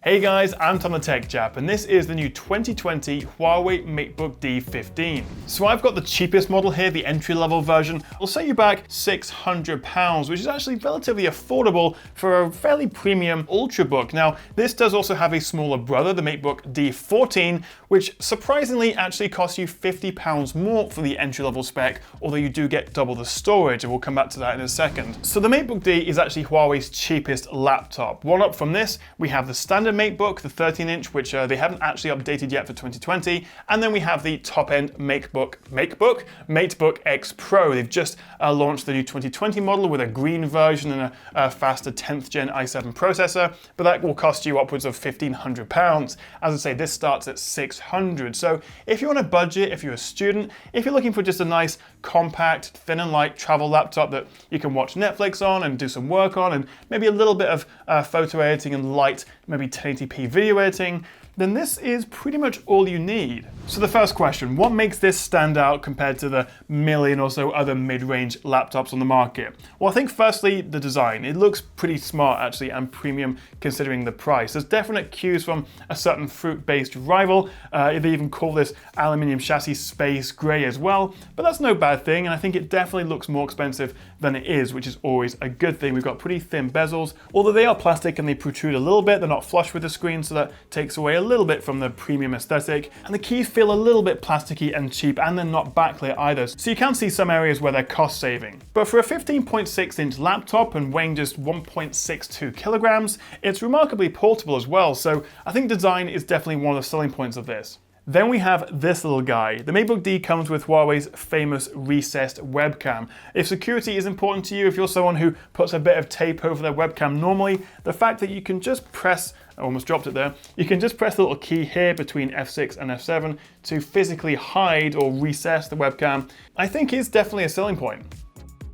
Hey guys, I'm Tom the Tech Chap, and this is the new 2020 Huawei MateBook D15. So I've got the cheapest model here, the entry-level version. It'll set you back £600, which is actually relatively affordable for a fairly premium Ultrabook. Now, this does also have a smaller brother, the MateBook D14, which surprisingly actually costs you £50 more for the entry-level spec, although you do get double the storage, and we'll come back to that in a second. So the MateBook D is actually Huawei's cheapest laptop. One up from this, we have the standard MateBook, the 13-inch, which they haven't actually updated yet for 2020, and then we have the top-end MateBook X Pro. They've just launched the new 2020 model with a green version and a faster 10th gen i7 processor, but that will cost you upwards of £1,500. As I say, this starts at $600. So if you're on a budget, if you're a student, if you're looking for just a nice, compact, thin and light travel laptop that you can watch Netflix on and do some work on, and maybe a little bit of photo editing and light, maybe 1080p video editing, then this is pretty much all you need. So the first question, what makes this stand out compared to the million or so other mid-range laptops on the market? Well, I think firstly, the design. It looks pretty smart actually and premium considering the price. There's definite cues from a certain fruit-based rival. They even call this aluminium chassis space gray as well, but that's no bad thing, and I think it definitely looks more expensive than it is, which is always a good thing. We've got pretty thin bezels, although they are plastic and they protrude a little bit. They're not flush with the screen, so that takes away a little bit from the premium aesthetic, and the keys feel a little bit plasticky and cheap, and they're not backlit either, so you can see some areas where they're cost saving. But for a 15.6-inch laptop and weighing just 1.62 kilograms, it's remarkably portable as well, so I think design is definitely one of the selling points of this. Then we have this little guy. The MateBook D comes with Huawei's famous recessed webcam. If security is important to you, if you're someone who puts a bit of tape over their webcam normally, the fact that you can just press, I almost dropped it there, you can just press the little key here between F6 and F7 to physically hide or recess the webcam, I think is definitely a selling point.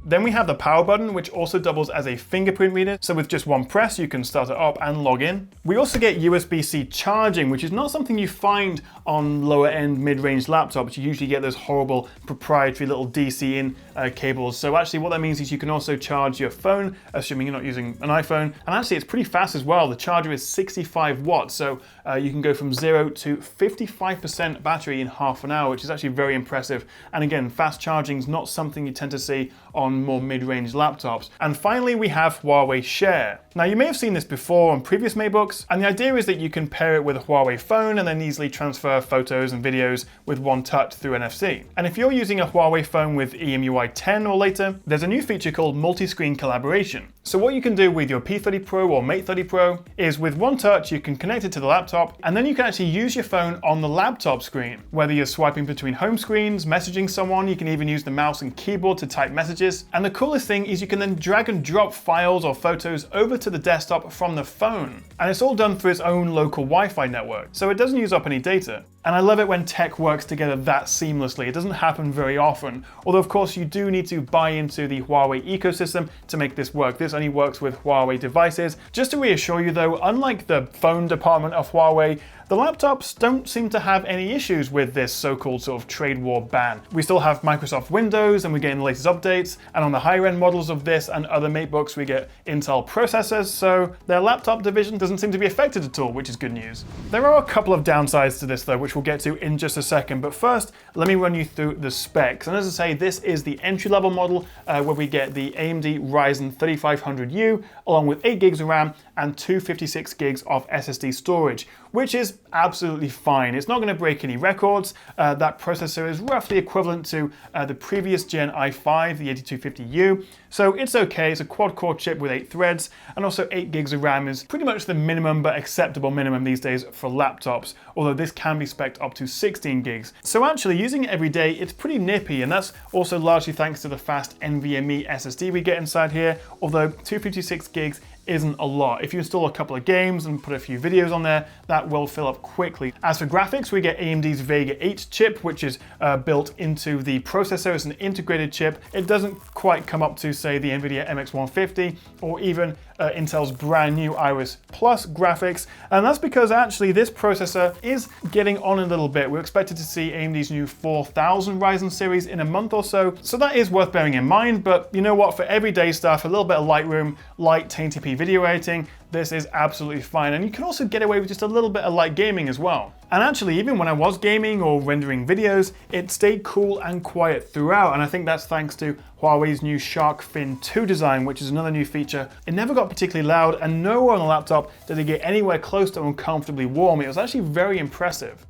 Then we have the power button, which also doubles as a fingerprint reader, so with just one press you can start it up and log in. We also get USB-C charging, which is not something you find on lower-end mid-range laptops. You usually get those horrible proprietary little DC-in cables. So actually what that means is you can also charge your phone, assuming you're not using an iPhone, and actually it's pretty fast as well. The charger is 65 watts, so you can go from 0 to 55% battery in half an hour, which is actually very impressive. And again, fast charging is not something you tend to see on more mid-range laptops. And finally, we have Huawei Share. Now, you may have seen this before on previous MateBooks, and the idea is that you can pair it with a Huawei phone and then easily transfer photos and videos with one touch through NFC. And if you're using a Huawei phone with EMUI 10 or later, there's a new feature called multi-screen collaboration. So what you can do with your P30 Pro or Mate 30 Pro is with one touch, you can connect it to the laptop, and then you can actually use your phone on the laptop screen. Whether you're swiping between home screens, messaging someone, you can even use the mouse and keyboard to type messages. And the coolest thing is you can then drag and drop files or photos over to the desktop from the phone. And it's all done through its own local Wi-Fi network, so it doesn't use up any data. And I love it when tech works together that seamlessly. It doesn't happen very often. Although of course you do need to buy into the Huawei ecosystem to make this work. This only works with Huawei devices. Just to reassure you though, unlike the phone department of Huawei, the laptops don't seem to have any issues with this so-called sort of trade war ban. We still have Microsoft Windows and we're getting the latest updates, and on the higher end models of this and other MateBooks we get Intel processors, so their laptop division doesn't seem to be affected at all, which is good news. There are a couple of downsides to this though, which we'll get to in just a second, but first let me run you through the specs. And as I say, this is the entry-level model where we get the AMD Ryzen 3500U along with 8 gigs of RAM and 256 gigs of SSD storage, which is absolutely fine. It's not going to break any records. That processor is roughly equivalent to the previous gen i5, the 8250U, so it's okay. It's a quad-core chip with 8 threads, and also 8 gigs of RAM is pretty much the minimum but acceptable minimum these days for laptops, although this can be spec'd up to 16 gigs. So actually using it every day, it's pretty nippy, and that's also largely thanks to the fast NVMe SSD we get inside here, although 256 gigs isn't a lot. If you install a couple of games and put a few videos on there, that will fill up quickly. As for graphics, we get AMD's Vega 8 chip, which is built into the processor. It's an integrated chip. It doesn't quite come up to, say, the NVIDIA MX150 or even Intel's brand new Iris Plus graphics, and that's because actually this processor is getting on a little bit. We're expected to see AMD's new 4000 Ryzen series in a month or so that is worth bearing in mind. But you know what, for everyday stuff, a little bit of Lightroom, light 1080p video editing, this is absolutely fine. And you can also get away with just a little bit of light gaming as well. And actually, even when I was gaming or rendering videos, it stayed cool and quiet throughout. And I think that's thanks to Huawei's new Shark Fin 2 design, which is another new feature. It never got particularly loud, and nowhere on the laptop did it get anywhere close to uncomfortably warm. It was actually very impressive.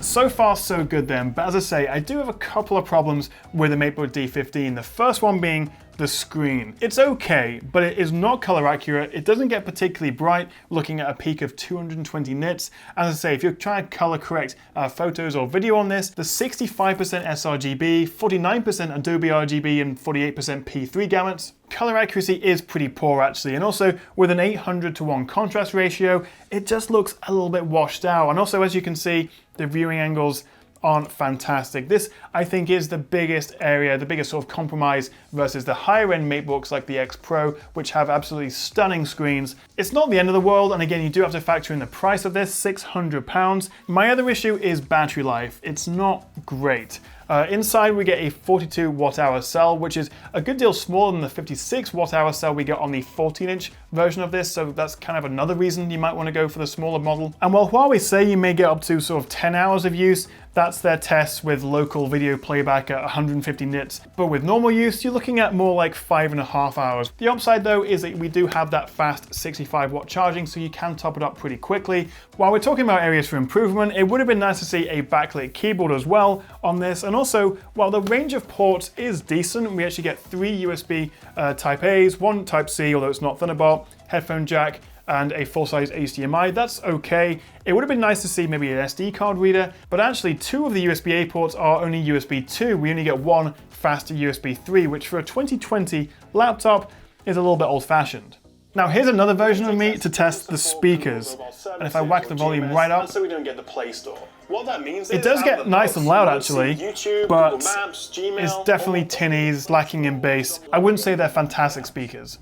So far, so good then, but as I say, I do have a couple of problems with the MateBook D15. The first one being the screen. It's okay, but it is not color accurate. It doesn't get particularly bright, looking at a peak of 220 nits. As I say, if you're trying to color correct photos or video on this, the 65% sRGB, 49% Adobe RGB, and 48% P3 gamuts, color accuracy is pretty poor actually, and also with an 800:1 contrast ratio, it just looks a little bit washed out. And also, as you can see, the viewing angles aren't fantastic. This, I think, is the biggest area, the biggest sort of compromise versus the higher end MateBooks like the X Pro, which have absolutely stunning screens. It's not the end of the world, and again, you do have to factor in the price of this, £600. My other issue is battery life. It's not great. Inside we get a 42 watt-hour cell, which is a good deal smaller than the 56 watt-hour cell we get on the 14-inch version of this, so that's kind of another reason you might want to go for the smaller model. And while Huawei say you may get up to sort of 10 hours of use, that's their tests with local video playback at 150 nits. But with normal use, you're looking at more like 5.5 hours. The upside though is that we do have that fast 65 watt charging, so you can top it up pretty quickly. While we're talking about areas for improvement, it would have been nice to see a backlit keyboard as well on this. And also, while the range of ports is decent, we actually get 3 USB Type A's, 1 Type C, although it's not Thunderbolt, headphone jack, and a full-size HDMI. That's okay. It would have been nice to see maybe an SD card reader, but actually 2 of the USB-A ports are only USB 2. We only get 1 faster USB 3, which for a 2020 laptop is a little bit old-fashioned. Now here's another version of me to test the speakers. And if I whack the volume right up, so we don't get the Play Store. What that means it does get nice and loud actually, YouTube, but Google Maps, Gmail, it's definitely tinny, it's lacking in bass. I wouldn't say they're fantastic speakers.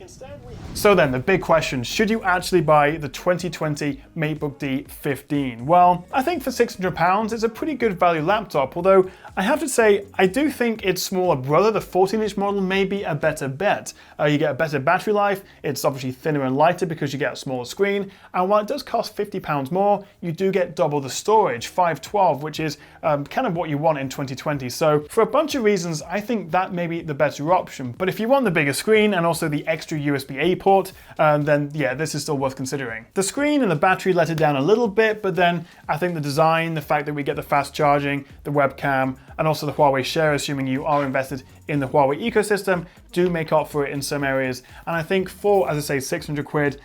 So then, the big question, should you actually buy the 2020 MateBook D15? Well, I think for £600 it's a pretty good value laptop, although I have to say, I do think its smaller brother, the 14-inch model, may be a better bet. You get a better battery life, it's obviously thinner and lighter because you get a smaller screen, and while it does cost £50 more, you do get double the storage, 512, which is kind of what you want in 2020. So for a bunch of reasons, I think that may be the better option. But if you want the bigger screen and also the extra USB-A port, then yeah, this is still worth considering. The screen and the battery let it down a little bit, but then I think the design, the fact that we get the fast charging, the webcam, and also the Huawei share, assuming you are invested in the Huawei ecosystem, do make up for it in some areas. And I think for, as I say, 600 quid,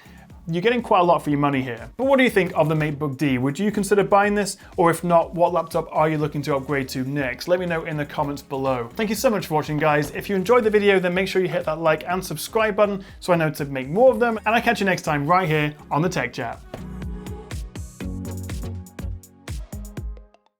you're getting quite a lot for your money here. But what do you think of the MateBook D? Would you consider buying this? Or if not, what laptop are you looking to upgrade to next? Let me know in the comments below. Thank you so much for watching, guys. If you enjoyed the video, then make sure you hit that like and subscribe button so I know to make more of them. And I'll catch you next time right here on the Tech Chat.